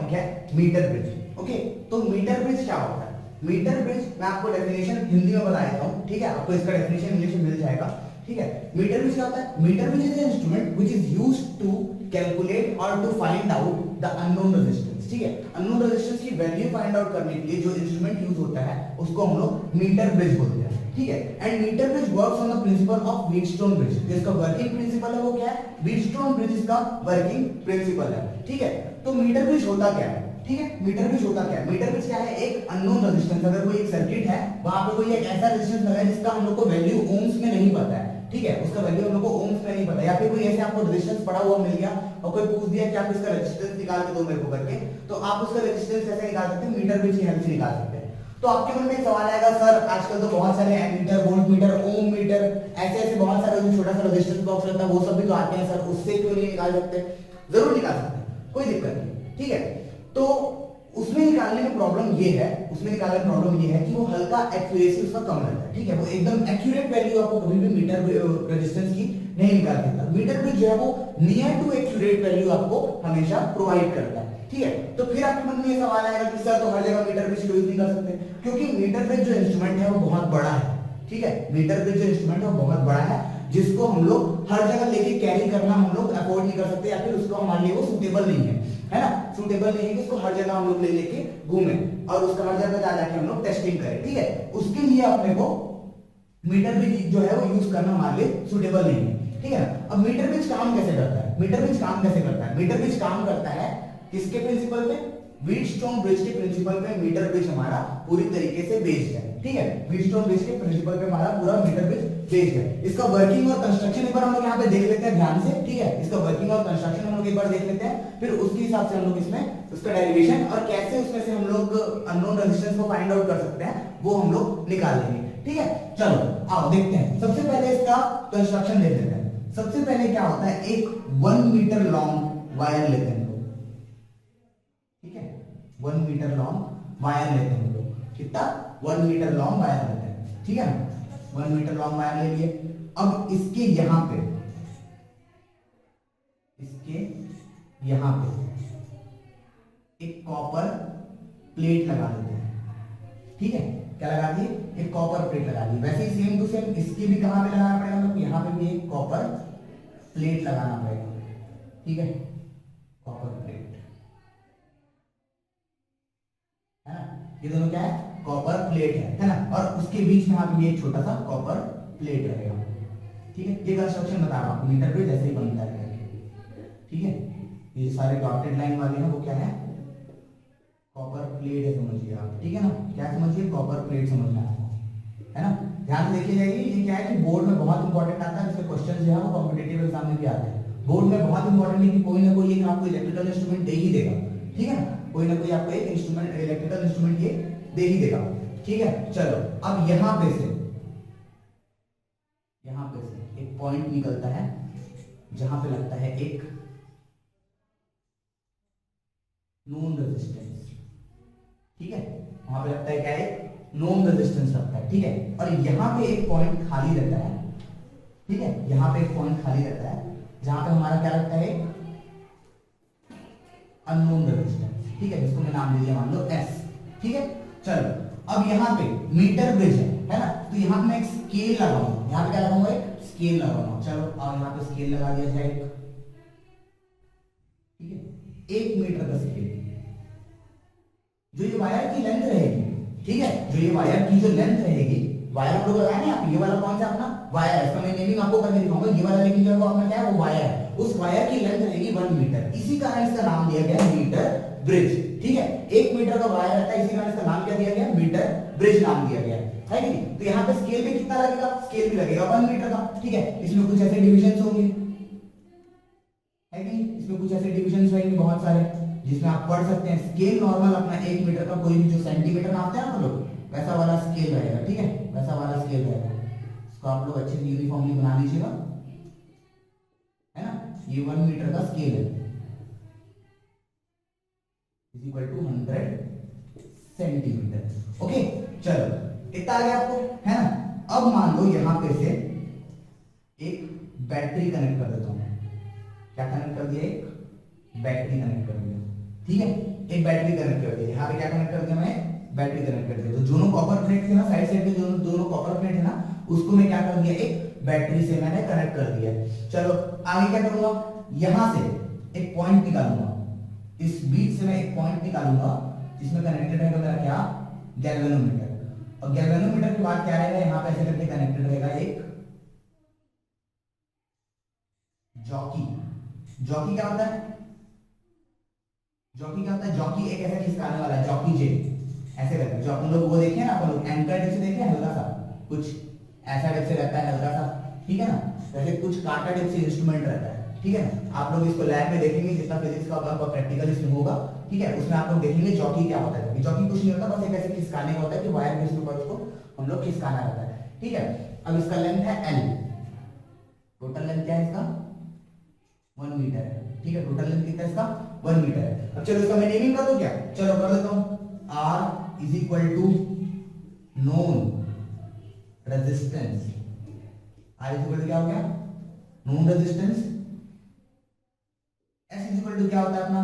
Topic है metre bridge. Okay, तो metre bridge क्या होता है? मीटर ब्रिज मैं आपको डेफिनेशन हिंदी में बता देता हूँ, ठीक है, आपको इसका डेफिनेशन इंग्लिश में मिल जाएगा, ठीक है। मीटर ब्रिज क्या होता है? Metre bridge is an instrument which is used to calculate और to find out the unknown resistance, ठीक है। अननोन रेजिस्टेंस की वैल्यू फाइंड आउट करने के लिए जो इंस्ट्रूमेंट यूज होता है उसको हम लोग मीटर ब्रिज बोलते हैं, ठीक है। And metre bridge works on the principle of Wheatstone bridge. जिसका वर्किंग प्रिंसिपल है वो क्या है? व्हीटस्टोन ब्रिज इसका वर्किंग प्रिंसिपल है, ठीक है। तो मीटर ब्रिज होता क्या है? ठीक है, मीटर ब्रिज होता क्या है? मीटर ब्रिज क्या है? एक अननोन रेजिस्टेंस, अगर कोई एक सर्किट है वहां पे कोई एक ऐसा रेजिस्टेंस लगा है जिसका हम लोग को वैल्यू ओम्स में नहीं पता है, ठीक है, उसका वैल्यू हम लोग को ओम्स में नहीं पता, या फिर कोई ऐसे आपको रेजिस्टेंस पड़ा हुआ मिल गया और कोई पूछ दिया कि आप इसका रेजिस्टेंस निकाल के दो मेरे को करके, तो आप उसका रेजिस्टेंस कैसे निकाल सकते हैं? मीटर ब्रिज की हेल्प से निकाल सकते हैं। तो आपके मन में एक सवाल आएगा, सर आजकल तो बहुत सारे एमीटर, वोल्ट मीटर, ओम मीटर, ऐसे ऐसे बहुत सारे जो छोटा सा रेजिस्टेंस बॉक्स रहता है वो सब भी तो आते हैं, सर उससे क्यों नहीं निकाल सकते? जरूर निकाल सकते हैं, कोई दिक्कत नहीं, ठीक है। तो उसमें निकालने में प्रॉब्लम ये है, उसमें निकालने में प्रॉब्लम ये है कि वो हल्का एक्यूरेसी उसका कम रहता है, ठीक है, वो एकदम एक्यूरेट वैल्यू आपको कभी भी मीटर रेजिस्टेंस की नहीं निकाल देता। मीटर ब्रिज जो है वो नियर टू एक्यूरेट वैल्यू आपको हमेशा प्रोवाइड करता है, ठीक है। तो फिर आपके मन में ये सवाल आएगा कि सर तो हर जगह मीटर ब्रिज यूज नहीं कर सकते, क्योंकि मीटर ब्रिज जो इंस्ट्रूमेंट है वो बहुत बड़ा है, ठीक है। मीटर ब्रिज जो इंस्ट्रूमेंट है वो बहुत बड़ा है, जिसको हम लोग हर जगह लेके कैरी करना हम लोग अफोर्ड नहीं कर सकते, या फिर उसको हमारे लिए वो सूटेबल नहीं है ना, सूटेबल नहीं है कि उसको हर जगह हम लोग ले लेके घूमे और उसका हर जगह जा जाके हम लोग टेस्टिंग करें, ठीक है। उसके लिए अपने को मीटर ब्रिज जो है वो यूज करना हमारे लिए सूटेबल नहीं है, ठीक है ना। अब मीटर ब्रिज काम कैसे करता है? मीटर ब्रिज काम कैसे करता है? मीटर ब्रिज काम करता है किसके प्रिंसिपल पे? व्हीटस्टोन ब्रिज के प्रिंसिपल पे मीटर ब्रिज हमारा पूरी तरीके से बेस्ड है, ठीक है। व्हीटस्टोन ब्रिज के प्रिंसिपल पे हमारा पूरा मीटर ब्रिज बेस्ड है। इसका वर्किंग और कंस्ट्रक्शन एक बार हम लोग यहाँ पे देख लेते हैं ध्यान से, ठीक है। इसका वर्किंग और कंस्ट्रक्शन हम लोग एक बार देख लेते हैं, फिर उसके हिसाब से हम लोग इसमें उसका डेरिवेशन और कैसे उसमें से हम लोग अननोन रेजिस्टेंस को फाइंड आउट कर सकते हैं वो हम लोग निकाल लेंगे, ठीक है। चलो आओ देखते हैं। सबसे पहले इसका कंस्ट्रक्शन देख लेते हैं। सबसे पहले क्या होता है, एक 1 मीटर लॉन्ग वायर लेते हैं, 1 मीटर लॉन्ग वायर लेते हैं लोग। कितना? 1 मीटर लॉन्ग वायर लेते हैं, ठीक है ना। 1 मीटर लॉन्ग वायर ले लिए। अब इसके यहां पे, इसके यहां पे एक कॉपर प्लेट लगा देते हैं, ठीक है। क्या लगा दिए? एक कॉपर प्लेट लगा दी। वैसे ही सेम टू सेम इसके भी कहां पे लगाना पड़ेगा? तो यहां पे भी एक कॉपर प्लेट लगाना पड़ेगा, ठीक है, कॉपर प्लेट, है ना। ये दोनों क्या है? कॉपर प्लेट है ना। और उसके बीच में यहाँ पे एक छोटा सा कॉपर प्लेट रहेगा, ठीक है। ये कंस्ट्रक्शन बता रहा हूँ, मीटर ब्रिज ऐसे ही बनता है, ठीक है। ये सारे डॉटेड लाइन वाले हैं वो क्या है? कॉपर प्लेट है, समझिए आप, ठीक है ना। क्या समझिए? कॉपर प्लेट समझना है ना। ध्यान से देखिए जाइए, ये क्या है कि बोर्ड में बहुत इंपॉर्टेंट आता है, इसके क्वेश्चन जो है वो कॉम्पिटिटिव एग्जाम में भी आते हैं। बोर्ड में बहुत इंपॉर्टेंट है कि कोई ना कोई एक आपको इलेक्ट्रिकल इंस्ट्रूमेंट दे ही देगा, ठीक है ना। कोई ना कोई आपको एक इंस्ट्रूमेंट, इलेक्ट्रिकल इंस्ट्रूमेंट ये दे ही देगा, ठीक है। चलो अब यहां पे से एक पॉइंट निकलता है जहां पे लगता है एक नोन रेजिस्टेंस, ठीक है। वहां पे लगता है क्या है? नोन रेजिस्टेंस लगता है, ठीक है। और यहां पे एक पॉइंट खाली रहता है, ठीक है। यहां पे एक पॉइंट खाली रहता है जहां पे हमारा क्या लगता है? अननोन रेजिस्टेंस, ठीक है, जिसको मैं नाम दे दिया मान लो S, ठीक है। चलो अब यहाँ पे मीटर ब्रिज है ना, तो यहाँ पे मैं एक स्केल लगाऊंगा। यहाँ पे क्या लगाऊंगा? एक स्केल लगाऊंगा। चलो अब यहाँ पे स्केल लगा दिया जाए, ठीक है, 1 मीटर का स्केल। जो ये वायर की लेंथ रहेगी, ठीक है, जो ये वायर की जो लेंथ रहेगी, वायर हम लोग लगाए ना, ये वाला कौन सा अपना वायर है, इसका मैं नेमिंग आपको करके दिखाऊंगा। ये वाला लेकिन जो है वो अपना क्या है? वो वायर है। उस वायर की लेंथ रहेगी 1 मीटर, इसी कारण इसका नाम दिया गया मीटर ब्रिज, ठीक है। 1 मीटर का वायर रहता है, इसी कारण इसका नाम क्या दिया गया? मीटर ब्रिज नाम दिया गया है कि नहीं। तो यहाँ पे स्केल भी कितना लगेगा? स्केल भी लगेगा 1 मीटर का, ठीक है। इसमें कुछ ऐसे डिविजन होंगे, है कि नहीं, इसमें कुछ ऐसे डिविजन होंगे बहुत सारे, जिसमें आप पढ़ सकते हैं। स्केल नॉर्मल अपना 1 मीटर का, कोई भी जो सेंटीमीटर नापते हैं ना लोग, वैसा वाला स्केल रहेगा, ठीक है, वैसा वाला स्केल रहेगा। इसको आप लोग अच्छे से यूनिफॉर्मली बना लीजिएगा, है ना। ये 1 मीटर का स्केल है, is equal to 100 centimetre. Okay चलो इतना आ गया आपको, है ना। अब मान लो यहां पे से एक बैटरी कनेक्ट कर देता हूं। क्या कनेक्ट कर दिया? एक बैटरी कनेक्ट कर दिया, ठीक है। एक बैटरी कनेक्ट कर दी, यहाँ पे क्या कनेक्ट कर दिया मैं, बैटरी कनेक्ट कर दी। तो दोनों कॉपर प्लेट थे ना, साइड साइड के दोनों कॉपर प्लेट है ना, उसको मैं क्या कर दिया, एक बैटरी से मैंने कनेक्ट कर दिया। चलो आगे क्या करूंगा, यहां से एक पॉइंट निकालूंगा, इस बीच से मैं एक पॉइंट निकालूंगा जिसमें कनेक्टेड रहेगा मेरा क्या, गैल्वेनोमीटर। और गैल्वेनोमीटर के बाद क्या रहेगा, यहाँ पे ऐसे करके कनेक्टेड रहेगा एक जॉकी। जॉकी क्या होता है, जॉकी क्या होता है, जॉकी एक ऐसा खिसकाने वाला है, जॉकी जे ऐसे करके, जो अपन लोग वो देखे ना, अपन लोग एंकर जैसे देखे हल्का सा कुछ ऐसा टाइप से रहता है हल्का सा, ठीक है ना, वैसे कुछ कांटा टाइप से इंस्ट्रूमेंट रहता है, ठीक है ना। आप लोग इसको लैब में देखेंगे, जितना फिजिक्स का आपका प्रैक्टिकल इसमें होगा, ठीक है, उसमें आप लोग देखेंगे जॉकी क्या होता है। जॉकी कुछ नहीं होता, बस एक ऐसे खिसकाने का होता है कि वायर के ऊपर उसको हम लोग खिसकाना रहता है, ठीक है। अब इसका लेंथ है L, टोटल लेंथ क्या है इसका 1 मीटर है, ठीक है, टोटल लेंथ कितना है इसका 1 मीटर है। अब चलो इसका मैं नेमिंग कर दूं क्या, चलो कर देता हूं, R is equal to known resistance, R is equal to क्या हो गया, known resistance. S is equal to क्या होता है अपना,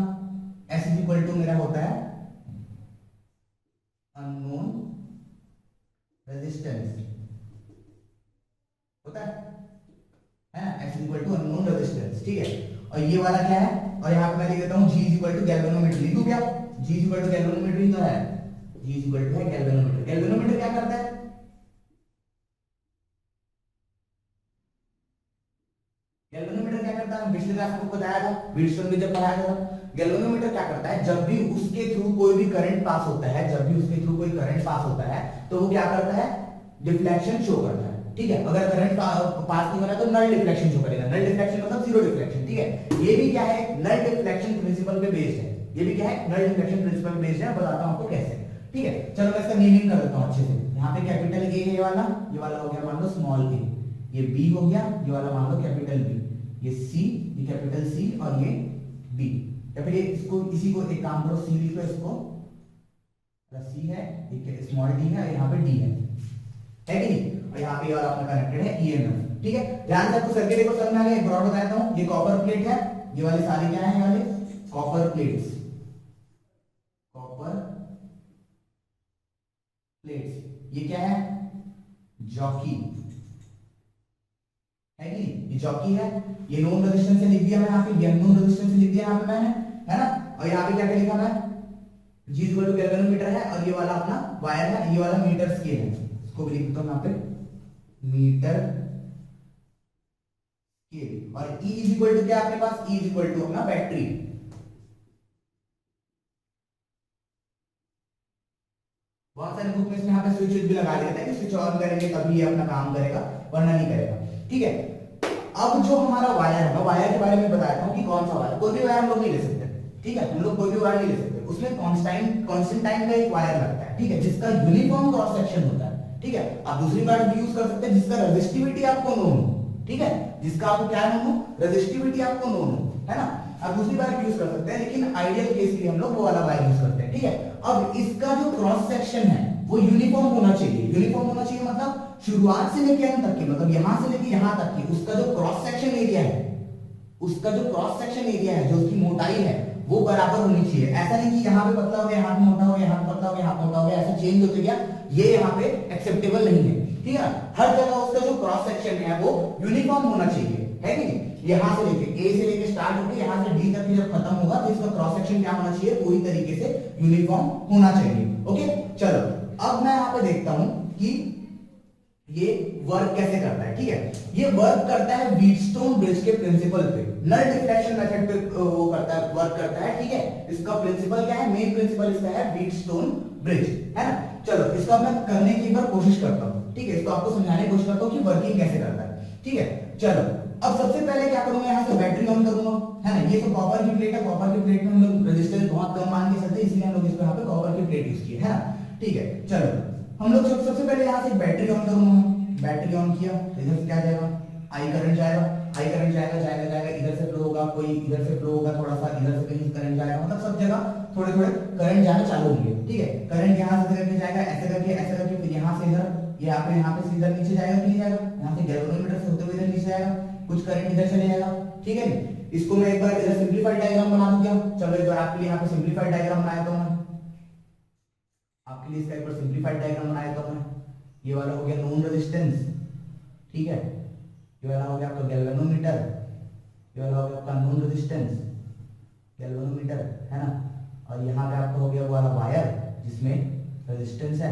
S इज इक्वल टू मेरा होता है अननोन रेजिस्टेंस, होता है ना, S is equal to unknown resistance, ठीक है। और ये वाला क्या है, और यहाँ पे मैं लिख देता हूँ G is equal to galvanometer, लिख दूं क्या, G is equal to galvanometer ही तो है, G इज इक्वल टू है गैल्वेनोमीटर। गैल्वेनोमीटर क्या करता है, गैल्वेनोमीटर क्या करता है, पिछले क्लास में आपको बताया था, व्हीटस्टोन में जब पढ़ाया था। गैल्वेनोमीटर क्या करता है, जब भी उसके थ्रू कोई भी करंट पास होता है, जब भी उसके थ्रू कोई करंट पास होता है, तो वो क्या करता है, डिफ्लेक्शन शो करता है, ठीक है। अगर करंट पास नहीं हो रहा तो नल डिफ्लेक्शन शो करेगा, नल डिफ्लेक्शन मतलब जीरो डिफ्लेक्शन, ठीक है। ये भी क्या है, नल डिफ्लेक्शन प्रिंसिपल पे बेस्ड है, ये भी क्या है, नल डिफ्लेक्शन प्रिंसिपल पे बेस्ड है, बताता हूं आपको कैसे, ठीक है। चलो मैं इसका नेमिंग कर देता हूं अच्छे से। यहाँ पे कैपिटल ए है, ये वाला हो गया मान लो स्मॉल ए, ये बी हो गया, ये वाला मान लो कैपिटल बी, ये सी, ये कैपिटल सी, और ये बी। या फिर इसको, इसी को एक काम करो, सी लिख लो, इसको सी है, एक स्मॉल डी है, यहाँ पे डी है कि नहीं, और यहाँ पे और अपना कनेक्टेड है ईएमएफ, ठीक है। ध्यान से आपको सर्किट को समझ में आ गया, एक ब्रॉड बताता हूँ, ये कॉपर प्लेट है, ये वाले सारे क्या है, ये वाले कॉपर प्लेट्स, कॉपर प्लेट्स, ये क्या है, जॉकी है कि ये जॉकी है, ये नोन रेजिस्टेंस से लिख दिया मैं यहाँ पे, ये नोन रेजिस्टेंस से लिख दिया यहाँ पे मैंने, है ना। और यहाँ पे क्या क्या लिखा मैं, G इक्वल टू गैल्वेनोमीटर है, और ये वाला अपना वायर है, ये वाला मीटर स्केल है, इसको भी लिख देता हूं यहाँ पे मीटर स्केल। और E इज इक्वल टू क्या आपके पास, E इज इक्वल टू अपना बैटरी, बहुत सारे बुक में इसमें यहाँ पे स्विच भी लगा देते हैं कि स्विच ऑन करेंगे तभी ये अपना काम करेगा, वरना नहीं करेगा, ठीक है। अब जो हमारा वायर है, वायर के बारे में बताता हूँ कि कौन सा वायर, कोई भी वायर हम लोग नहीं ले सकते, ठीक है, हम लोग कोई भी वायर नहीं ले सकते, उसमें कांस्टेंटाइन का एक वायर लगता है, ठीक है, जिसका यूनिफॉर्म क्रॉस सेक्शन होता है, ठीक है। आप दूसरी वायर भी यूज कर सकते हैं जिसका रेजिस्टिविटी आपको नोन हो, ठीक है, जिसका आपको क्या नोन हो, रेजिस्टिविटी आपको नोन हो, है ना। आप दूसरी वायर भी यूज कर सकते हैं, लेकिन आइडियल केस के लिए हम लोग वो वाला वायर यूज करते हैं, ठीक है। अब इसका जो क्रॉस सेक्शन है वो यूनिफॉर्म होना चाहिए, यूनिफॉर्म होना चाहिए मतलब शुरुआत से लेकर अंत तक की, मतलब यहां से लेकर यहां तक की उसका जो क्रॉस सेक्शन एरिया है, उसका जो क्रॉस सेक्शन एरिया है, जो उसकी मोटाई है, वो बराबर होनी चाहिए। ऐसा नहीं कि यहाँ पे पतला हो गया, यहाँ पे मोटा हो गया, यहाँ पे पतला हो गया, यहाँ पे मोटा हो गया, ऐसा चेंज होते गया, ये यहाँ पे एक्सेप्टेबल नहीं है, ठीक है। हर जगह उसका जो क्रॉस सेक्शन है वो यूनिफॉर्म होना चाहिए, है कि नहीं। यहाँ से लेके ए से लेके स्टार्ट होकर यहाँ से डी तक जब खत्म होगा तो इसका क्रॉस सेक्शन क्या होना चाहिए, पूरी तरीके से यूनिफॉर्म होना चाहिए, ओके। चलो अब मैं यहाँ पे देखता हूं कि ये वर्क कैसे करता है, ठीक है। ये वर्क करता है व्हीटस्टोन ब्रिज के प्रिंसिपल पे, नल डिफ्लेक्शन मेथड पे वो करता है, वर्क करता है, ठीक है। इसका प्रिंसिपल क्या है, मेन प्रिंसिपल इसका है व्हीटस्टोन ब्रिज, है ना। चलो इसका मैं करने की एक बार कोशिश करता हूँ, ठीक है, इसको आपको समझाने की कोशिश करता हूँ कि वर्किंग कैसे करता है, ठीक है। चलो अब सबसे पहले क्या करूंगा, यहाँ से बैटरी ऑन करूंगा, है ना। ये तो कॉपर की प्लेट है, कॉपर की प्लेट में हम लोग रेजिस्टेंस बहुत कम मान के चलते हैं, इसलिए हम लोग इसको यहाँ पे कॉपर की प्लेट यूज की है ना, ठीक है। चलो हम लोग सबसे पहले यहाँ से बैटरी ऑन करूंगा, बैटरी ऑन किया, इधर से क्या जाएगा, आई करंट जाएगा, आई करंट जाएगा जाएगा जाएगा, इधर से फ्लो होगा, कोई इधर से फ्लो होगा, थोड़ा सा इधर से कहीं करंट जाएगा, मतलब सब जगह थोड़े थोड़े करंट जाना चालू होंगे, ठीक है। करंट यहाँ से करके जाएगा, ऐसे करके फिर यहाँ से इधर, यहाँ पे सीधा नीचे जाएगा कि नहीं जाएगा, यहाँ से गैल्वेनोमीटर से होते हुए इधर नीचे जाएगा, कुछ करंट इधर चले जाएगा, ठीक है। इसको मैं एक बार इधर सिंपलीफाइड डायग्राम बना दूं क्या? चलो एक बार आपके लिए यहाँ पे सिंपलीफाइड डायग्राम बनाया तो मैं आपके लिए इसका एक बार सिंपलीफाइड डायग्राम बनाया तो मैं ये वाला हो गया नोन रेजिस्टेंस, ठीक है, ये वाला हो गया आपका गैल्वेनोमीटर, ये वाला हो गया आपका नोन रेजिस्टेंस गैल्वेनोमीटर, है ना, और यहाँ पे आपका हो गया वो वाला वायर जिसमें रेजिस्टेंस है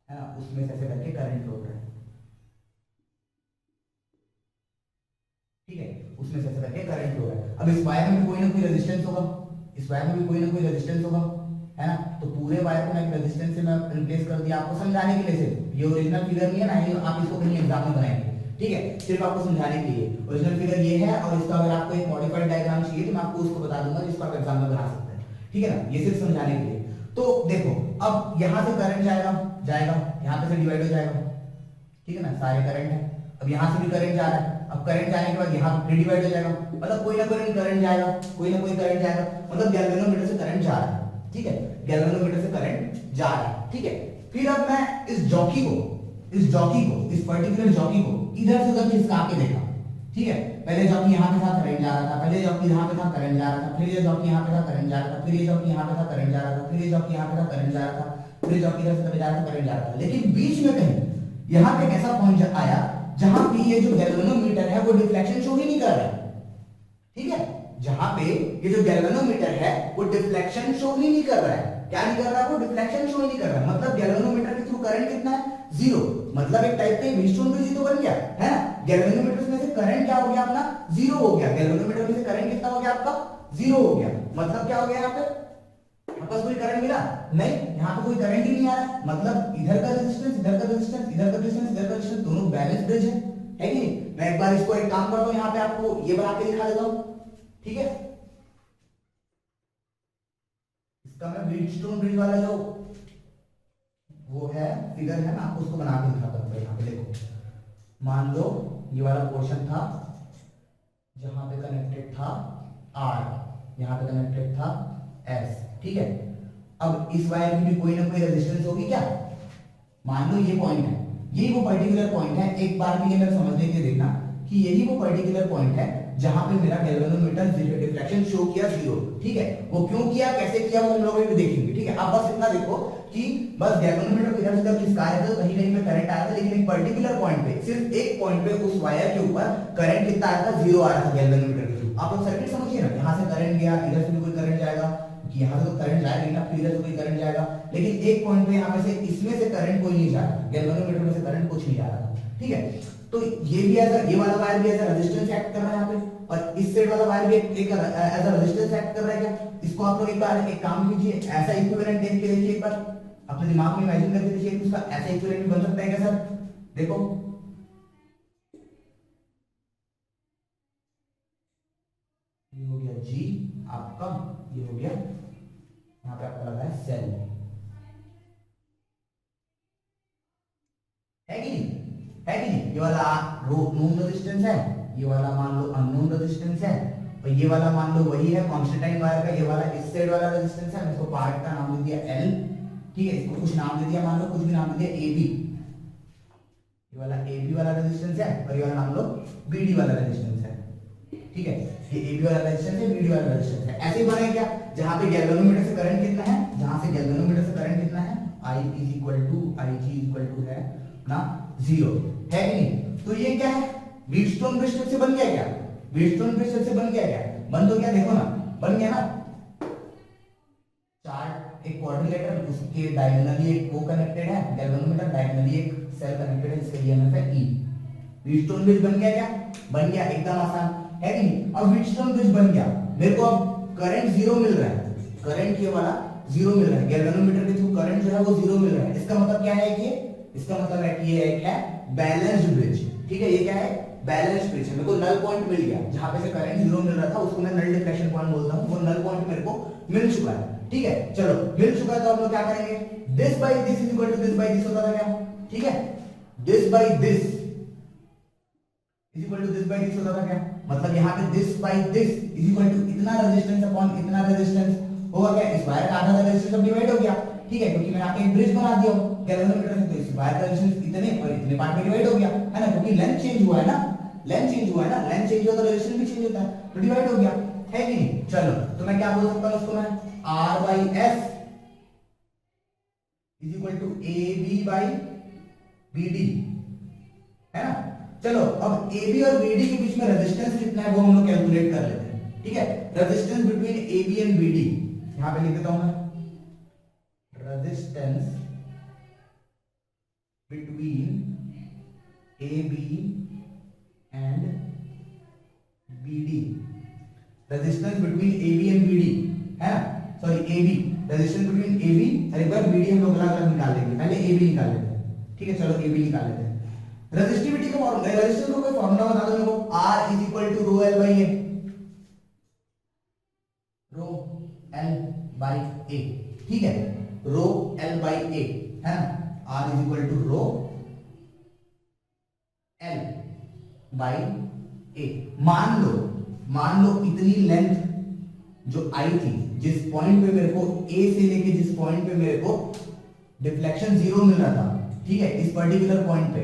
ना, उसमें से ऐसे करके करंट फ्लो हो रहा है, ठीक है, उसमें से ऐसे करके करंट फ्लो हो रहा है। अब इस वायर में भी कोई ना कोई रेजिस्टेंस होगा, इस वायर में भी कोई ना कोई रेजिस्टेंस होगा, है ना, तो पूरे वायर को मैं रेजिस्टेंस से मैं रिप्लेस कर दिया आपको समझाने के लिए, सिर्फ ये ओरिजिनल फिगर नहीं है ना, ये आप इसको कहीं एग्जाम में बनाएंगे, ठीक है, सिर्फ आपको समझाने के लिए। ओरिजिनल फिगर ये है और इसका अगर आपको एक मॉडिफाइड डायग्राम चाहिए तो मैं आपको उसको बता दूंगा जिसको आप एग्जाम में बना सकते हैं, ठीक है ना, ये सिर्फ समझाने के लिए। तो देखो अब यहां से करंट जाएगा जाएगा यहां पे से डिवाइड हो जाएगा, ठीक है ना, सारे करंट है, अब यहां से भी करंट जा रहा है, अब करंट जाने के बाद यहां पे डिवाइड हो जाएगा, मतलब कोई ना कोई करंट जाएगा, कोई ना कोई करंट जाएगा, मतलब गैल्वेनोमीटर से करंट जा रहा है, ठीक है, गैल्वेनोमीटर से करंट जा रहा है, ठीक है। फिर अब मैं इस जॉकी को इस पर्टिकुलर जॉकी को इधर से उधर खिसका के देखा, ठीक है, पहले जॉकी यहाँ पे था करंट जा रहा था, पहले जॉकी यहाँ पे था करंट जा रहा था, फिर ये जॉकी यहाँ पे था करंट जा रहा था, फिर ये जॉकी यहाँ पे था करंट जा रहा था, फिर ये जॉकी यहाँ पे था करंट जा रहा था, फिर जॉकी इधर से जा रहा था करंट जा रहा था, लेकिन बीच में कहीं यहाँ पे ऐसा पॉइंट आया जहां पे ये जो गैल्वेनोमीटर है वो डिफ्लेक्शन शो ही नहीं कर रहा है, ठीक है, जहां पे ये जो गैल्वेनोमीटर है वो डिफ्लेक्शन शो ही नहीं कर रहा है, क्या नहीं कर रहा है, वो डिफ्लेक्शन शो ही नहीं कर रहा है, मतलब गैल्वेनोमीटर के थ्रू करंट कितना है, जीरो, मतलब एक टाइप का व्हीटस्टोन ब्रिज तो बन गया, है ना, गैल्वेनोमीटर में से करंट क्या हो गया अपना, जीरो हो गया, गैल्वेनोमीटर में से करंट कितना हो गया आपका, जीरो हो गया, मतलब क्या हो गया यहाँ पे आपको कोई करंट मिला नहीं, यहाँ पे कोई करंट ही नहीं आ रहा, मतलब इधर का रेजिस्टेंस इधर का रेजिस्टेंस इधर का रेजिस्टेंस इधर का रेजिस्टेंस दोनों बैलेंस ब्रिज है कि नहीं। मैं एक बार इसको एक काम करता हूँ, यहाँ पे आपको ये बना के दिखा देता हूँ, ठीक है, इसका मैं व्हीटस्टोन ब्रिज वाला जो वो है फिगर है, मैं आपको उसको बना के दिखाता हूँ। यहाँ पे देखो, मान लो ये वाला पोर्शन था जहां पे कनेक्टेड था R, यहाँ पे कनेक्टेड था S, ठीक है, अब इस वायर की भी कोई ना कोई रेजिस्टेंस होगी क्या, मान लो ये पॉइंट है, यही वो पर्टिकुलर पॉइंट है, एक बार के लिए मेरे समझने के लिए देखना कि यही वो पर्टिकुलर पॉइंट है जहां पे मेरा गैल्वेनोमीटर डिफ्लेक्शन शो किया जीरो, ठीक है, वो क्यों किया कैसे किया वो हम लोग भी देखेंगे, ठीक है। अब बस इतना देखो कि बस गैल्वेनोमीटर को इधर से उधर खिसकाया था, कहीं कहीं पे करंट आया था, लेकिन एक पर्टिकुलर पॉइंट पे, सिर्फ एक पॉइंट पे उस वायर के ऊपर करंट कितना आया था, जीरो आ रहा था गैल्वेनोमीटर के थ्रू। आप लोग सर्किट समझिए ना, यहाँ से करंट गया, इधर से भी कोई करंट जाएगा, यहाँ से तो करंट जाएगा, लेकिन फिर इधर से कोई करंट जाएगा, लेकिन एक पॉइंट पे यहाँ पे से इसमें से करंट कोई नहीं जा रहा, गैल्वेनोमीटर में से करंट कुछ नहीं जा रहा था, ठीक है। तो ये भी ऐसा, ये वाला वायर भी ऐसा रेजिस्टेंस एक्ट कर रहा है यहाँ पे, और इस साइड वाला वायर भी एक ऐसा रेजिस्टेंस एक्ट कर रहा है क्या। इसको आप लोग एक बार एक काम कीजिए, ऐसा इक्विवेलेंट देख के देखिए, एक बार अपने दिमाग में इमेजिन करके देखिए उसका ऐसा इक्विवेलेंट बन सकता है क्या सर, देखो ये हो गया G आपका, ये हो गया यहाँ पे आपका लगा है सेल, है कि नहीं, है कि नहीं, ये वाला नोन रेजिस्टेंस है, ये वाला मान लो अननोन रेजिस्टेंस है, और ये वाला मान लो वही है कांस्टेंटाइन वायर का, ये वाला इस साइड वाला रेजिस्टेंस है, इसको पार्ट का नाम दे दिया L, ठीक है, इसको कुछ नाम दे दिया, मान लो कुछ भी नाम दे दिया AB, ये वाला AB वाला रेजिस्टेंस है, और ये वाला नाम लो BD वाला रेजिस्टेंस है, ठीक है, ये AB वाला रेजिस्टेंस है, BD वाला रेजिस्टेंस है, ऐसे ही बना है क्या, जहां पे गैल्वेनोमीटर से करंट कितना है, जहां से गैल्वेनोमीटर से करंट कितना है, I is equal to IG है ना जीरो, है कि नहीं। तो ये क्या है, व्हीटस्टोन ब्रिज से बन गया क्या, व्हीटस्टोन ब्रिज से बन गया क्या, बन तो क्या, देखो ना बन गया ना, चार्ट एक क्वाड्रिलेटरल, उसके डायगोनली एक वो कनेक्टेड है गैल्वेनोमीटर, डायगोनली एक सेल कनेक्टेड है, इसका ईएमएफ है E, व्हीटस्टोन ब्रिज बन गया क्या, बन गया, एकदम आसान है कि नहीं। अब व्हीटस्टोन ब्रिज बन गया, मेरे को अब करंट जीरो मिल रहा है, करंट ये वाला जीरो मिल रहा है, गैल्वेनोमीटर के थ्रू करंट जो है वो जीरो मिल रहा है, इसका मतलब क्या है कि इसका मतलब है कि ये एक है बैलेंस्ड ब्रिज, ठीक है, ये क्या है बैलेंस्ड ब्रिज है, मेरे को नल पॉइंट मिल गया, जहां पे से करंट जीरो मिल रहा था उसको मैं नल डिफ्लेक्शन पॉइंट बोलता हूं, वो नल पॉइंट मेरे को मिल चुका है, ठीक है। चलो मिल चुका है तो हम लोग क्या करेंगे, this by this is equal to this by this होता था क्या, ठीक है, this by this is equal to this by this होता था क्या, मतलब यहाँ पे this by this is equal to इतना रेजिस्टेंस अपॉन इतना रेजिस्टेंस होगा क्या, इस वायर का आधा रेजिस्टेंस डिवाइड हो गया, ठीक है, क्योंकि मैंने यहाँ पे एक ब्रिज बना दिया गैल्वेनोमीटर से, तो इस वायर का रेजिस्टेंस इतने और इतने पार्ट में डिवाइड हो गया, है ना, क्योंकि लेंथ चेंज हुआ है ना, लेंथ चेंज हुआ है ना, लेंथ चेंज हुआ तो रेजिस्टेंस भी चेंज होता है, तो डिवाइड हो गया, है कि नहीं। चलो तो मैं क्या बोल सकता हूं इसको, मैं R by S is equal to A B by B D, है ना। चलो अब ए बी और बी डी के बीच में रेजिस्टेंस कितना है वो हम लोग कैलकुलेट कर लेते हैं, ठीक है। Resistance between A B and B D, यहां पे लिख देता हूं मैं, resistance between A B and B D, resistance between A B and B D, है ना, sorry A B, resistance between A B और एक बार बी डी हम लोग अलग अलग निकाल लेंगे, पहले ए बी निकाल लेते हैं, ठीक है। चलो ए बी निकाल लेते हैं। रेजिस्टिविटी का फॉर्मूला, रेजिस्टेंस का कोई फॉर्मूला बता दो मेरे को, R is equal to rho L by A, rho L by A, ठीक है, रो एल बाई ए, है ना, R is equal to rho L by A. मान लो इतनी लेंथ जो आई थी, जिस पॉइंट पे मेरे को ए से लेके जिस पॉइंट पे मेरे को डिफ्लेक्शन जीरो मिल रहा था, ठीक है, इस पर्टिकुलर पॉइंट पे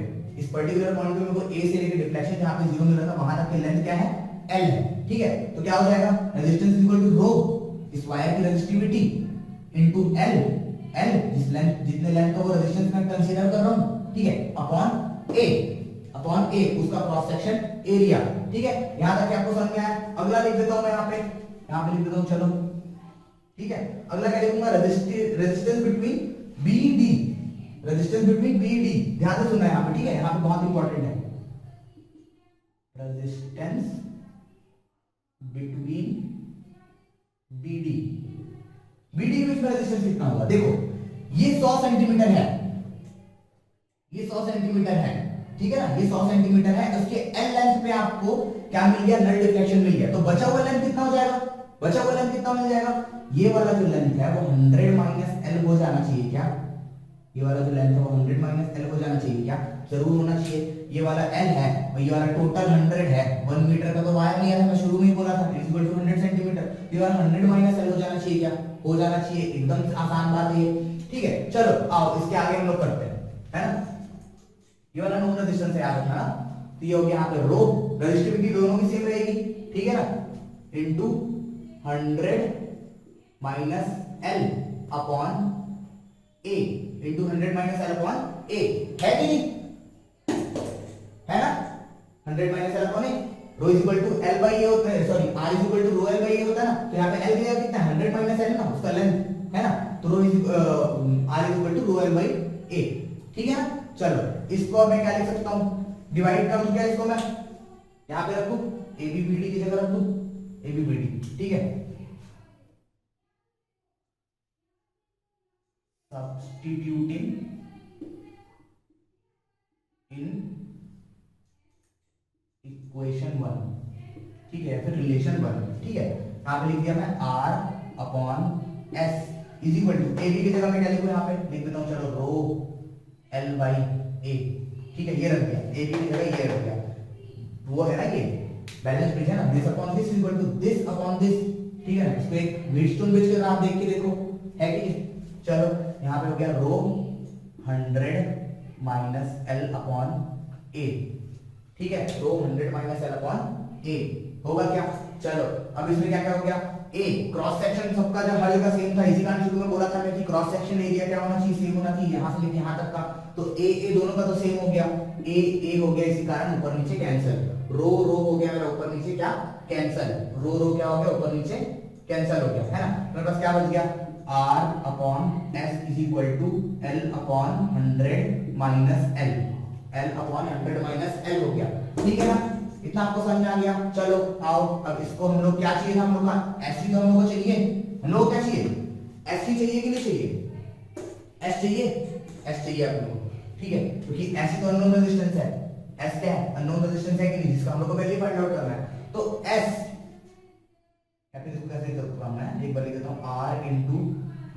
मेरे को ए से लेके डिफ्लेक्शन जहां पे जीरो मिल रहा था वहां तक की लेंथ क्या है, एल है, ठीक है। तो क्या हो जाएगा, रेजिस्टेंस इक्वल टू रो इस वायर की रेजिस्टिविटी इनटू एल, जितने लेंथ का वो रेजिस्टेंस मैं कंसीडर कर रहा हूं, ठीक है, अपॉन ए उसका क्रॉस सेक्शन एरिया, ठीक है। यहां तक आपको समझ में आया। अगला लिख देता हूं मैं यहां पे लिख देता हूं, चलो ठीक है। अगला क्या लिखूंगा, रेजिस्टेंस बिटवीन बी डी, ध्यान से सुनना है यहां पे, ठीक है, यहां पे बहुत इंपॉर्टेंट है, रेजिस्टेंस बिटवीन बी डी के बीच में रेजिस्टेंस कितना होगा, देखो ये 100 सेंटीमीटर है, ठीक है ना, ये 100 सेंटीमीटर है, उसके एल लेंथ पे आपको क्या मिल गया, नल डिफ्लेक्शन मिल गया, तो बचा हुआ लेंथ कितना हो जाएगा, मिल जाएगा, ये वाला जो लेंथ है वो 100 माइनस एल हो जाना चाहिए क्या, ये वाला जो लेंथ है वो 100 माइनस एल हो जाना चाहिए क्या, जरूर होना चाहिए। ये वाला एल है और ये वाला टोटल 100 है, 1 मीटर का तो वायर नहीं है, मैं शुरू में ही बोला था, इज इक्वल टू 100 सेंटीमीटर, ये वाला 100 माइनस एल हो जाना चाहिए क्या, हो जाना चाहिए, एकदम आसान बात है ये, ठीक है। चलो आओ इसके आगे हम लोग करते हैं, है ना, ये वाला नोन रेजिस्टेंस है, याद रखना ना। तो ये हो गया यहाँ पे रो, रेजिस्टिविटी दोनों की सेम रहेगी, ठीक है ना, into 100 minus L upon A, into 100 minus L upon A, है कि नहीं, है ना, 100 minus L upon A, rho is equal to L by A होता है, sorry R is equal to rho L by A होता है ना, तो यहाँ पे एल की जगह कितना है, 100 माइनस एल ना, उसका लेंथ, है ना, तो rho is R is equal to rho L by A, ठीक है ना। चलो इसको अब मैं क्या लिख सकता हूं, डिवाइड कर दूं क्या इसको, मैं यहां पे रखूं, ए बी बी डी की जगह रख दूं ए बी बी डी, ठीक है, सब्स्टिट्यूटिंग इन इक्वेशन 1, ठीक है, फिर रिलेशन 1, ठीक है, यहां पे लिख दिया मैं R upon S is equal to A B की जगह मैं क्या लिखूं, यहां पे लिख देता हूं, चलो रो एल बाई ए, ठीक है, ये रख दिया, ए बी की जगह ये रख दिया, वो है ना ये बैलेंस ब्रिज है ना, this upon this is equal to this upon this, ठीक है ना, इसको एक व्हीटस्टोन ब्रिज की तरह आप देख के देखो, है कि नहीं। चलो यहां पे हो गया रो 100 माइनस एल अपॉन ए, ठीक है, रो 100 माइनस एल अपॉन ए होगा क्या। चलो अब इसमें क्या क्या हो गया, ए क्रॉस सेक्शन सबका जब हर जगह सेम था, इसी कारण शुरू में बोला था मैं कि क्रॉस सेक्शन एरिया क्या होना चाहिए, सेम होना चाहिए, यहां से लेके यहां तक का, तो ए दोनों का तो सेम हो गया, ए हो गया, इसी कारण ऊपर नीचे कैंसिल, रो हो गया मेरा ऊपर नीचे क्या कैंसिल, रो क्या हो गया ऊपर नीचे कैंसिल हो गया, है ना, मेरे पास क्या बच गया, R upon S is equal to L upon 100 minus L upon 100 minus L हो गया, ठीक है ना, इतना आपको समझ में आ गया। चलो आओ अब इसको हम लोग क्या चाहिए था, हम लोग का एससी तो हम लोग को चाहिए, हम लोग क्या चाहिए, एससी चाहिए कि नहीं चाहिए, एस चाहिए आप लोग, ठीक है, क्योंकि एससी तो अननोन रेजिस्टेंस है, एस क्या है, अननोन रेजिस्टेंस है कि नहीं, जिसका हम लोग को वैल्यू फाइंड आउट करना है, तो एस या फिर इसको कैसे करना है, एक बार लिख देता हूं, R into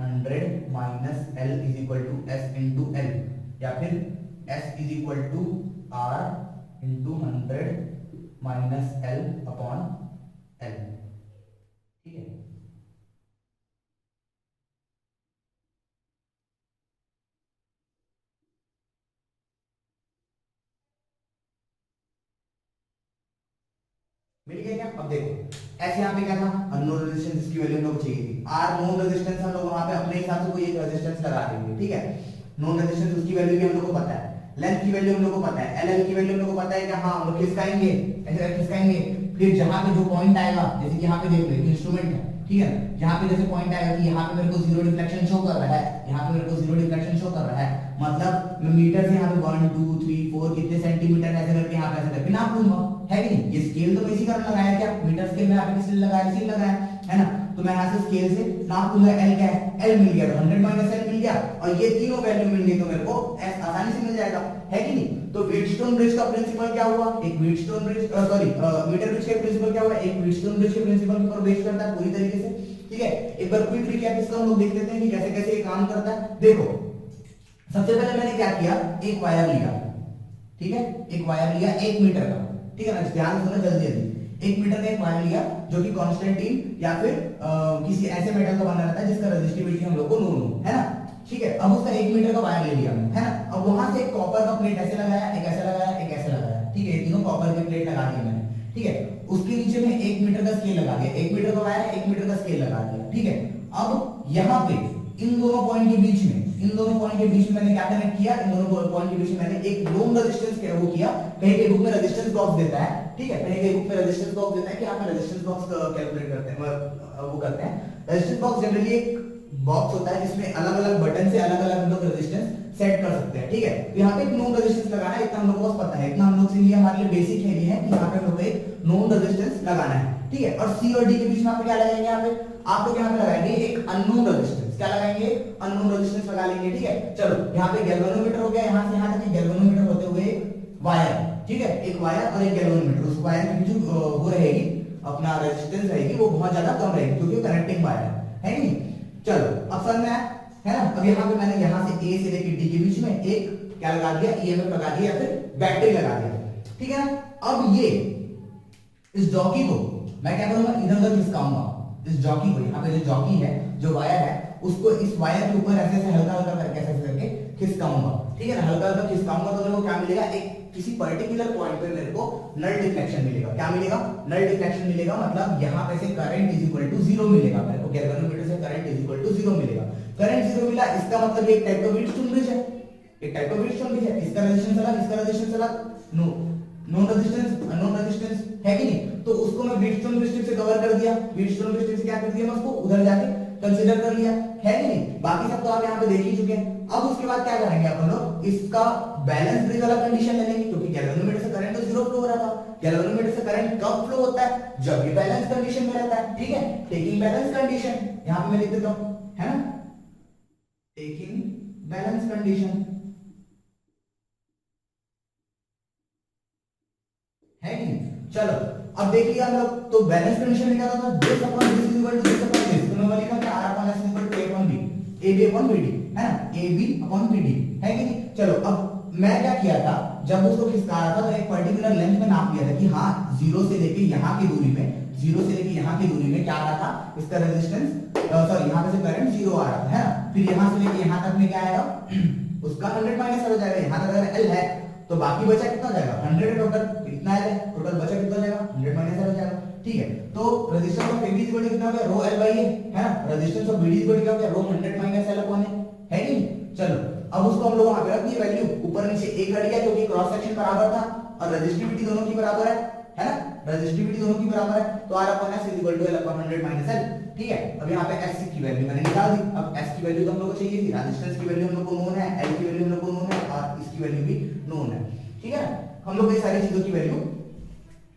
100 minus L is equal to S into L, या फिर S is equal to R into 100 minus L upon L, ठीक है। मिल गया क्या? अब देखो ऐसे यहाँ पे क्या था, अननोन रेजिस्टेंस, इसकी वैल्यू हम लोग चाहिए थी। आर नोन रेजिस्टेंस हम लोग वहां पे अपने हिसाब से कोई एक रेजिस्टेंस लगा देंगे, ठीक है। नोन रेजिस्टेंस उसकी वैल्यू भी हम लोग को पता है, लेंथ की वैल्यू हम लोग को पता है, एल की वैल्यू हम लोग को पता है कि हाँ हम लोग खिसकाएंगे, ऐसे खिसकाएंगे। फिर जहां पे जो पॉइंट आएगा, जैसे कि यहाँ पे देख लो इंस्ट्रूमेंट है, ठीक है, यहाँ पे जैसे पॉइंट आएगा कि यहाँ पे मेरे को जीरो डिफ्लेक्शन शो कर रहा है, यहाँ पे मेरे को जीरो डिफ्लेक्शन शो कर रहा है, मतलब मैं मीटर से यहाँ पे 1 2 3 4 कितने सेंटीमीटर ऐसे करके यहाँ पे ऐसे करके नाप लूंगा, है कि नहीं। ये स्केल तो मैं इसी कारण लगाया, क्या मीटर स्केल में यहाँ पे किसने लगाया, इसी लगाया है ना। तो मैं यहाँ से स्केल से नाप लूंगा, एल क्या है, एल मिल गया, तो 100 माइनस एल मिल गया, और ये तीनों वैल्यू मिल गई तो मेरे को आसानी से मिल जाएगा, है कि नहीं। तो व्हीटस्टोन ब्रिज का प्रिंसिपल क्या हुआ, एक Wheatstone bridge sorry metre bridge का प्रिंसिपल क्या हुआ, एक व्हीटस्टोन ब्रिज के प्रिंसिपल पर बेस करता है पूरी तरीके से, ठीक है। एक बार क्विक रिकैप इसका हम लोग देख लेते हैं कि कैसे कैसे ये काम करता है। देखो सबसे पहले मैंने क्या किया, एक वायर लिया, ठीक है, एक वायर लिया 1 मीटर का, ठीक है ना, ध्यान से सुनो जल्दी जल्दी। 1 मीटर का एक वायर लिया जो कि कांस्टेंटीन या फिर किसी ऐसे मेटल का बना रहता है जिसका रेजिस्टिविटी हम लोग को नोन हो, है ना, ठीक है। अब उसका 1 मीटर का वायर ले लिया मैं, है ना। अब वहां से एक कॉपर का प्लेट ऐसे लगाया, एक ऐसे लगाया, एक ऐसे लगाया, ठीक है, ये तीनों कॉपर के प्लेट लगा दिए मैंने, ठीक है। उसके नीचे में 1 मीटर का स्केल लगा दिया, 1 मीटर का वायर, 1 मीटर का स्केल लगा दिया, ठीक है। अब यहाँ पे इन दोनों पॉइंट के बीच में, इन दोनों पॉइंट के बीच में मैंने क्या कनेक्ट किया, इन दोनों पॉइंट के बीच में मैंने एक नोन रेजिस्टेंस के वो किया। कहीं के बुक में रेजिस्टेंस बॉक्स देता है, ठीक है, कहीं के बुक में रेजिस्टेंस बॉक्स देता है कि आप रेजिस्टेंस बॉक्स कैलकुलेट करते हैं, वो करते हैं। रेजिस्टेंस बॉक्स जनरली एक बॉक्स होता है जिसमें अलग अलग बटन से अलग अलग हम लोग रेजिस्टेंस सेट कर सकते हैं, ठीक है। तो यहाँ पे एक नोन रेजिस्टेंस लगाना है, इतना हम लोग को बस पता है, इतना हम लोग से लिए हमारे लिए बेसिक है, ये है कि यहाँ पे हम लोग को एक नोन रेजिस्टेंस लगाना है, ठीक है। और सी और डी के बीच में आप क्या लगाएंगे, यहाँ पे आप लोग यहाँ पे लगाएंगे एक अननोन रेजिस्टेंस, क्या लगाएंगे, अननोन रेजिस्टेंस लगा लेंगे, ठीक है। चलो यहाँ पे गैल्वेनोमीटर हो गया, यहाँ से यहाँ तक गैल्वेनोमीटर होते हुए वायर, ठीक है, एक वायर और एक गैल्वेनोमीटर, उस वायर की जो वो रहेगी अपना रेजिस्टेंस रहेगी वो बहुत ज्यादा कम रहेगी क्योंकि कनेक्टिंग वायर है नहीं। चलो अब समझ में आया, है ना। अब यहाँ पे मैंने यहाँ से ए से लेकर डी के बीच में एक क्या लगा दिया, ईएमएफ लगा दिया या फिर बैटरी लगा दिया, ठीक है ना। अब ये इस जॉकी को मैं क्या करूंगा, इधर उधर खिसकाऊंगा, इस जॉकी को, यहाँ पे जो जॉकी है, जो वायर है, उसको इस वायर के ऊपर ऐसे ऐसे हल्का हल्का करके ऐसे करके खिसकाऊंगा, ठीक है ना। हल्का हल्का खिसकाऊंगा तो मेरे को क्या मिलेगा, एक किसी पर्टिकुलर पॉइंट पे मेरे को नल डिफ्लेक्शन मिलेगा, क्या मिलेगा, नल डिफ्लेक्शन मिलेगा, मतलब यहाँ पे से करंट इज इक्वल टू 0 मिलेगा मेरे को, गैल्वेनोमीटर से करंट इज इक्वल टू 0 मिलेगा। करंट 0 मिला, इसका मतलब एक टाइप का व्हीटस्टोन ब्रिज है, एक टाइप का व्हीटस्टोन ब्रिज है। इसका रेजिस्टेंस अलग, इसका रेजिस्टेंस अलग, no non resistance unknown resistance है कि नहीं। तो उसको मैं व्हीटस्टोन ब्रिज से कवर कर दिया, व्हीटस्टोन ब्रिज से क्या कर दिया मैं उसको उधर जाके कंसीडर कर लिया, है कि नहीं। बाकी सब तो आप यहाँ पे देख ही चुके हैं। अब उसके बाद क्या करेंगे अपन लोग, इसका बैलेंस ब्रिज वाला कंडीशन ले लेंगे क्योंकि गैल्वेनोमीटर से करंट तो 0 फ्लो हो रहा था। गैल्वेनोमीटर से करंट कब फ्लो होता है, जब ये बैलेंस कंडीशन में रहता है, ठीक है, टेकिंग बैलेंस कंडीशन, यहाँ पे मैं लिख देता हूं, है ना, टेकिंग बैलेंस कंडीशन, है कि नहीं। चलो अब देख लिया हम लोग, तो बैलेंस कंडीशन में क्या था, this upon this is equal to this upon this, तो मैं लिखा क्या, r upon s equal to a upon b, ab upon bd, है ना, ab अपॉन bd, है कि नहीं। चलो अब मैं क्या किया था, जब उसको खिसका रहा था तो एक पर्टिकुलर लेंथ में नाप लिया था कि हाँ 0 से लेके यहाँ की दूरी में, 0 से लेके यहाँ की दूरी में क्या आ रहा था, इसका रेजिस्टेंस सॉरी यहाँ पे से करंट 0 आ रहा था, है ना। फिर यहाँ से लेके यहाँ तक में क्या आएगा, उसका 100 माइनस हो जाएगा, यहाँ तक अगर l है तो बाकी बचा कितना हो जाएगा, 100 टोटल, कितना है टोटल बचा कितना हो जाएगा, 100 माइनस हो जाएगा, ठीक है। तो resistance of AB equal to कितना हो गया, रो L बाई A, है ना। Resistance of BD equal to क्या हो गया, rho 100 minus L upon A, है कि नहीं। चलो अब उसको हम लोग वहां पे रख दिए वैल्यू, ऊपर नीचे एक हट गया क्योंकि क्रॉस सेक्शन बराबर था और रेजिस्टिविटी दोनों की बराबर है ना, रेजिस्टिविटी दोनों की बराबर है, तो R upon S equal to L upon 100 minus L, ठीक है। अब यहाँ पे S की वैल्यू मैंने निकाल दी। अब S की वैल्यू तो हम लोग को चाहिए थी, रेजिस्टेंस की वैल्यू हम लोग को नोन है, L की वैल्यू हम लोग को नोन है और इसकी वैल्यू भी नोन है, ठीक है। हम लोग ये सारी चीजों की वैल्यू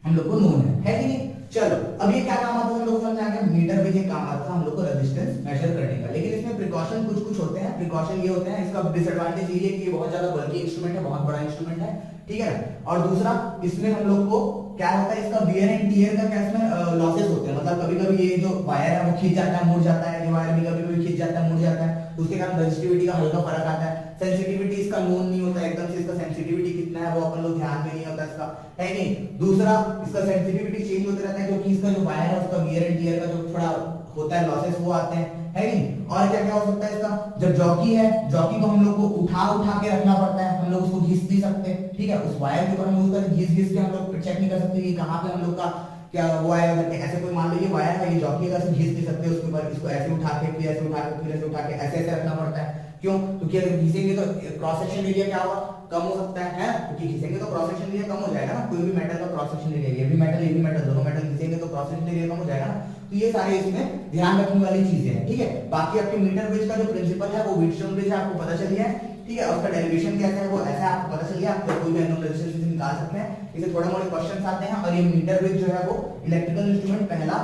हम लोग को नोन है कि नहीं। चलो अब ये क्या काम आता है हम लोग को समझ आ गया, मीटर में ये काम आता है हम लोग को रेजिस्टेंस मेजर करने का। लेकिन इसमें प्रिकॉशन कुछ कुछ होते हैं, प्रिकॉशन ये होते हैं, इसका डिसएडवांटेज ये है कि ये बहुत ज्यादा बल्की इंस्ट्रूमेंट है, बहुत बड़ा इंस्ट्रूमेंट है, ठीक है ना। और दूसरा इसमें हम लोग को क्या होता है, इसका वियर एंड टियर का क्या इसमें लॉसेस होते हैं, मतलब कभी-कभी ये जो वायर है वो खींच जाता है, मुड़ जाता है, ये वायर भी कभी-कभी खींच जाता है, मुड़ जाता है, तो उसके कारण रेजिस्टिविटी का हल्का फर्क आता है। सेंसिटिविटी इसका नोन नहीं होता एकदम से, इसका सेंसिटिविटी कितना है वो अपन लोग ध्यान में नहीं होता इसका, है नहीं। दूसरा इसका सेंसिटिविटी चेंज होते रहता है क्योंकि इसका जो वायर है उसका वियर एंड टियर का जो थोड़ा होता है लॉसेस वो आते हैं, है नहीं। और क्या क्या हो सकता है इसका, जब जॉकी है, जॉकी को हम लोग को उठा के रखना पड़ता है, हम लोग उसको घिस नहीं सकते, ठीक है। उस वायर के ऊपर हम लोग घिस के हम लोग चेक नहीं कर सकते कि कहां पे हम लोग का क्या वो आया करके, ऐसे कोई मान लो ये वायर है, ये जॉकी का घिस नहीं सकते उसके ऊपर, इसको ऐसे उठा के फिर ऐसे उठा के फिर ऐसे उठा के ऐसे ऐसे रखना पड़ता है। क्यों? क्योंकि अगर घिसेंगे तो क्रॉस सेक्शन एरिया क्या होगा, कम हो सकता है, क्योंकि घिसेंगे तो क्रॉस सेक्शन एरिया कम हो जाएगा ना, कोई भी मेटल का क्रॉस सेक्शन एरिया, ये भी मेटल दोनों मेटल घिसेंगे तो क्रॉस सेक्शन एरिया कम हो जाएगा ना। तो ये सारे इसमें ध्यान रखने वाली चीजें हैं, ठीक है। बाकी आपके मीटर ब्रिज का जो प्रिंसिपल है वो व्हीटस्टोन ब्रिज है, आपको पता चल गया है, ठीक है। उसका डेरिवेशन कैसा है वो ऐसा है, आपको पता चल गया, आप कोई भी अननोन रेजिस्टेंस से निकाल सकते हैं। इसे थोड़े मोड़े क्वेश्चंस आते हैं। और ये मीटर ब्रिज जो है वो इलेक्ट्रिकल इंस्ट्रूमेंट, पहला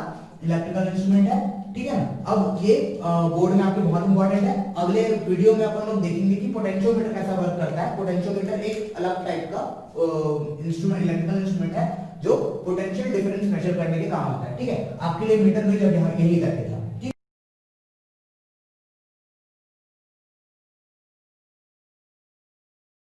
इलेक्ट्रिकल इंस्ट्रूमेंट है, ठीक है ना। अब ये बोर्ड में आपके बहुत इंपॉर्टेंट है। अगले वीडियो में अपन लोग देखेंगे कि पोटेंशियोमीटर कैसा वर्क करता है। पोटेंशियोमीटर एक अलग टाइप का इंस्ट्रूमेंट, इलेक्ट्रिकल इंस्ट्रूमेंट है जो पोटेंशियल डिफरेंस मेजर करने के काम आता है, ठीक है। आपके लिए मीटर ब्रिज अब यहाँ यही तक था।